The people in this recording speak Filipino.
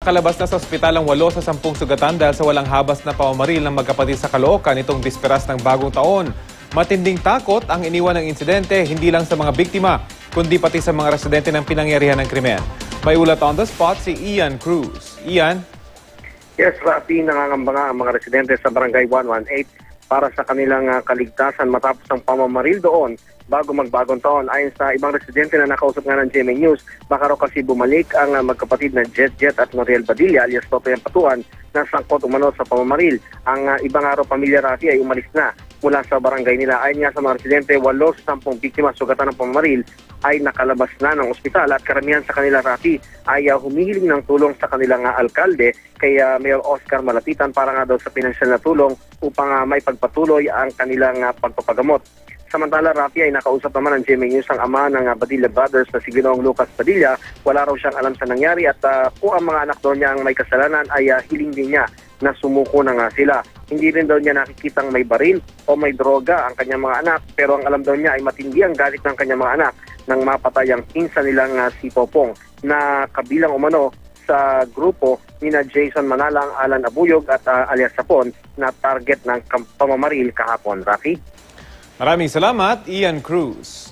Nakalabas na sa ospital ang 8 sa 10 sugatan dahil sa walang habas na pamamaril ng magkapatid sa Caloocan nitong bisperas ng bagong taon. Matinding takot ang iniwan ng insidente hindi lang sa mga biktima, kundi pati sa mga residente ng pinangyarihan ng krimen. May ulat on the spot si Ian Cruz. Ian? Yes, Rafi, nangangamba nga ang mga residente sa Barangay 118 para sa kanilang kaligtasan matapos ang pamamaril doon bago magbagong taon. Ayon sa ibang residente na nakausap nga ng GMA News, baka raw kasi bumalik ang magkapatid na Jet at Noriel Badilla alias Totoy Patuan na sangkot umano sa pamamaril. Ang ibang araw pamilya Rafi ay umalis na mula sa barangay nila. Ayon nga sa mga residente, 8 sa 10 biktima sugatan ng pamamaril ay nakalabas na ng ospital at karamihan sa kanila Rafi ay humihiling ng tulong sa kanilang alkalde kay Mayor Oscar Malapitan para nga daw sa pinansyal na tulong upang may pagpatuloy ang kanilang pagpapagamot. Samantala, Rafi ay nakausap naman ng GMA News ang ama ng Badilla Brothers na si Ginoong Lucas Padilla. Wala raw siyang alam sa nangyari at kung ang mga anak daw niya ang may kasalanan ay hiling din niya na sumuko na nga sila. Hindi rin daw niya nakikitang may baril o may droga ang kanyang mga anak, pero ang alam daw niya ay matindi ang galit ng kanyang mga anak nang mapatay ang pinsan nilang si Popong na kabilang umano sa grupo ni na Jason Manalang, Alan Abuyog at alias Sapon na target ng pamamaril kahapon. Rafi? Maraming salamat, Ian Cruz.